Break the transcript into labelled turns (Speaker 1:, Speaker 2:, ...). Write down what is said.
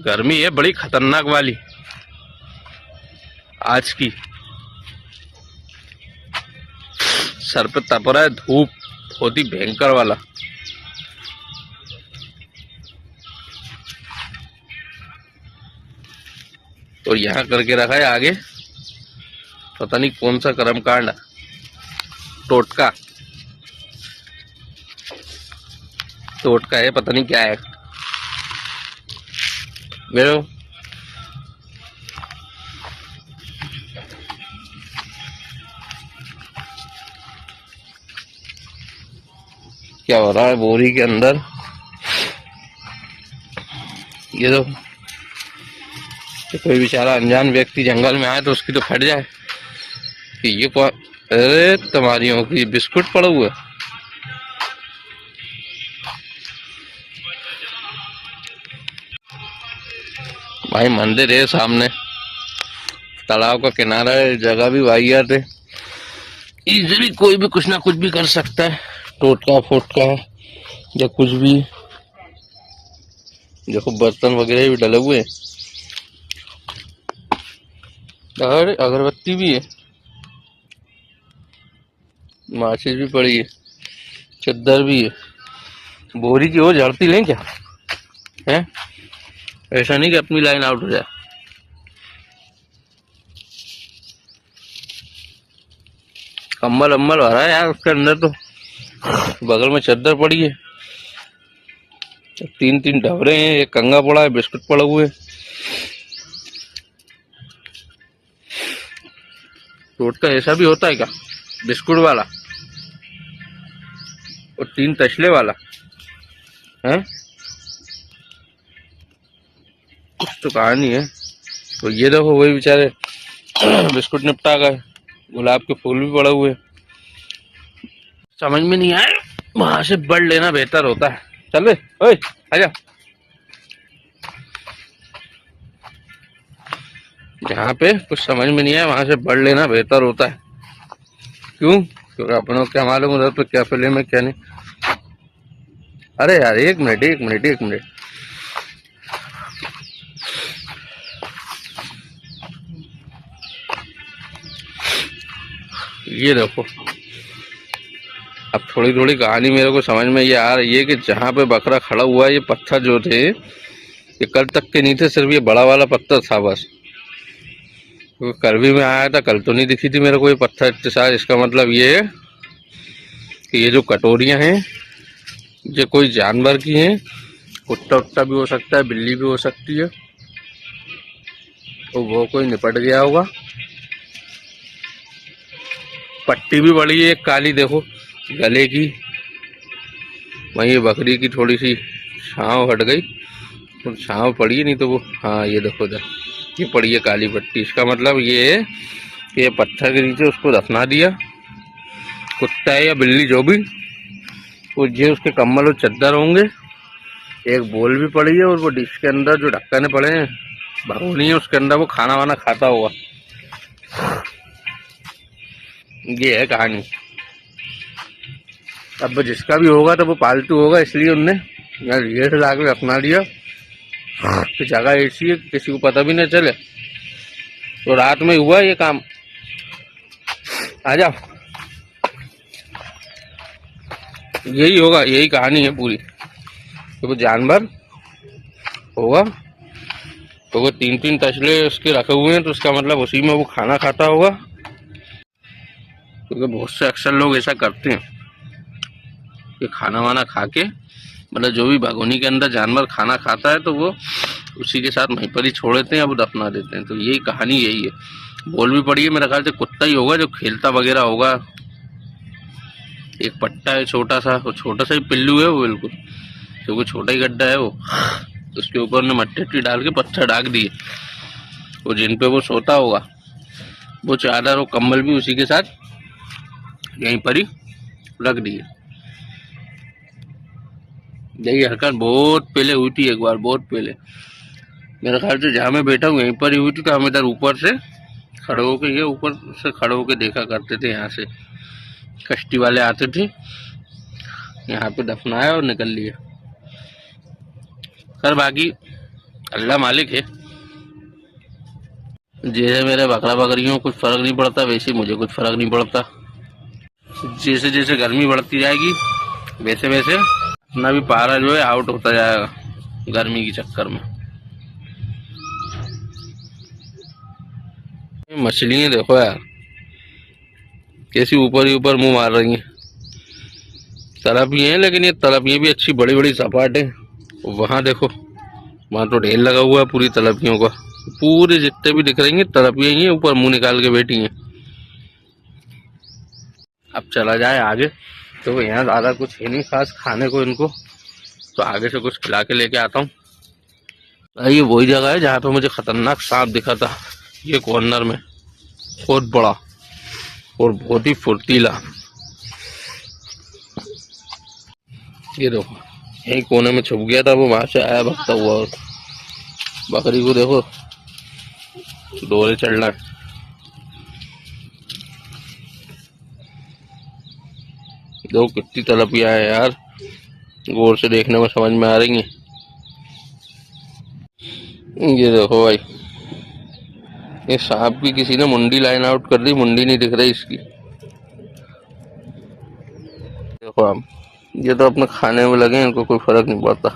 Speaker 1: गर्मी है बड़ी खतरनाक वाली आज की। सर पे तप रहा है, धूप बहुत ही भयंकर वाला। तो यहाँ करके रखा है आगे, पता नहीं कौन सा कर्मकांड, टोटका टोटका है, पता नहीं क्या है। मेरे क्या हो रहा है बोरी के अंदर, ये तो कोई बेचारा अनजान व्यक्ति जंगल में आए तो उसकी तो फट जाए कि ये अरे तुम्हारियों की बिस्कुट पड़ा हुआ है। भाई मंदिर है सामने, तालाब का किनारा है, जगह भी वाहियात है, इजीली कोई भी कुछ ना कुछ भी कर सकता है, टोटका फोटका या कुछ भी। देखो बर्तन वगैरह भी डले हुए हैं और अगरबत्ती भी है, माचिस भी पड़ी है, चद्दर भी है। बोरी की ओर झड़ती लें क्या है, ऐसा नहीं कि अपनी लाइन आउट हो जाए। कम्बल अम्बल भरा है यार उसके अंदर, तो बगल में चद्दर पड़ी है, 3-3 डबरे हैं, एक कंगा पड़ा है, बिस्कुट पड़े हुए। टोटका ऐसा भी होता है क्या, बिस्कुट वाला और 3 तसले वाला है, कुछ तो कहानी है। तो ये देखो वही बेचारे बिस्कुट निपटा गए, गुलाब के फूल भी पड़े हुए। समझ में नहीं आए, वहां से बढ़ लेना बेहतर होता है। चल बे, ओए आजा। जहाँ पे कुछ समझ में नहीं आया वहां से बढ़ लेना बेहतर होता है। क्यों? क्योंकि अपनों क्या मालूम उधर पे क्या फिल्म है क्या नहीं। अरे यार एक मिनट, ये देखो अब थोड़ी थोड़ी कहानी मेरे को समझ में ये आ रही है कि जहाँ पे बकरा खड़ा हुआ है, ये पत्थर जो थे ये कल तक के नहीं थे, सिर्फ ये बड़ा वाला पत्थर था बस। तो कल भी मैं आया था, कल तो नहीं दिखी थी मेरे को ये पत्थर इतने सारे। इसका मतलब ये है कि ये जो कटोरियां हैं ये कोई जानवर की हैं, कुत्ता उत्ता भी हो सकता है, बिल्ली भी हो सकती है, तो वो कोई निपट गया होगा। पट्टी भी बड़ी है एक काली, देखो गले की, वहीं बकरी की थोड़ी सी छांव हट गई, तो छांव पड़ी नहीं तो वो, हाँ ये देखो इधर ये पड़ी है काली पट्टी। इसका मतलब ये है कि ये पत्थर के नीचे उसको दफना दिया, कुत्ता है या बिल्ली जो भी, वो ये उसके कम्बल और चद्दर होंगे। एक बोल भी पड़ी है और वो डिश के अंदर जो ढक्कने पड़े हैं, भगोनी है, उसके अंदर वो खाना वाना खाता होगा। ये है कहानी। अब जिसका भी होगा तो वो पालतू होगा, इसलिए उनने ये से लाके अपना लिया। तो जगह ऐसी है किसी को पता भी नहीं चले, तो रात में हुआ ये काम। आ जाओ, यही होगा, यही कहानी है पूरी। तो वो जानवर होगा, तो वो 3-3 तसले उसके रखे हुए हैं, तो उसका मतलब उसी में वो खाना खाता होगा। क्योंकि बहुत से अक्सर लोग ऐसा करते हैं कि खाना वाना खा के, मतलब जो भी भगोनी के अंदर जानवर खाना खाता है तो वो उसी के साथ वहीं पर ही छोड़ देते हैं, अब दफना देते हैं। तो यही कहानी यही है। बोल भी पड़ी है, मेरे ख्याल से कुत्ता ही होगा जो खेलता वगैरह होगा। एक पट्टा है छोटा सा, वो छोटा सा ही पिल्लू है वो बिल्कुल, क्योंकि छोटा ही गड्ढा है वो, उसके ऊपर ने मट्टी डाल के पत्थर ढाक दिए, वो जिन पे वो सोता होगा, वो चादर और कंबल भी उसी के साथ यहीं पर ही रख दिए। यही हरकत बहुत पहले हुई थी, एक बार बहुत पहले, मेरे ख्याल से जहाँ मैं बैठा हूँ यहीं पर ही हुई थी। तो हम इधर ऊपर से खड़े होके, ये ऊपर से खड़े होके देखा करते थे, यहाँ से कश्ती वाले आते थे, यहाँ पे दफनाया और निकल लिया। खैर बाकी अल्लाह मालिक है। जैसे मेरे बकरा बकरियों को कुछ फर्क नहीं पड़ता, वैसे मुझे कुछ फर्क नहीं पड़ता। जैसे जैसे गर्मी बढ़ती जाएगी वैसे वैसे अपना भी पारा जो है आउट होता जाएगा गर्मी के चक्कर में। मछलियाँ देखो यार कैसी ऊपर ही ऊपर मुंह मार रही हैं। तलपियाँ हैं, लेकिन ये तलपियाँ भी अच्छी बड़ी बड़ी सपाट है। वहाँ देखो, वहाँ तो ढेर लगा हुआ है पूरी तलपियों का। पूरे जितने भी दिख रही हैं तलपियाँ ही हैं, ऊपर मुंह निकाल के बैठी हैं। अब चला जाए आगे, तो यहाँ ज़्यादा कुछ है नहीं खास खाने को इनको, तो आगे से कुछ खिला के लेके आता हूँ। ये वही जगह है जहाँ पे मुझे खतरनाक सांप दिखा था, ये कॉर्नर में, बहुत बड़ा और बहुत ही फुर्तीला। ये देखो यही कोने में छुप गया था वो, वहां से आया भगता हुआ। और बकरी को देखो डोरे चढ़ रहा है। देखो कितनी तलपियां है यार, गौर से देखने में समझ में आ रही है। ये देखो भाई, ये सांप की किसी ने मुंडी लाइन आउट कर दी, मुंडी नहीं दिख रही इसकी। देखो आप, ये तो अपने खाने में लगे, इनको कोई फर्क नहीं पड़ता।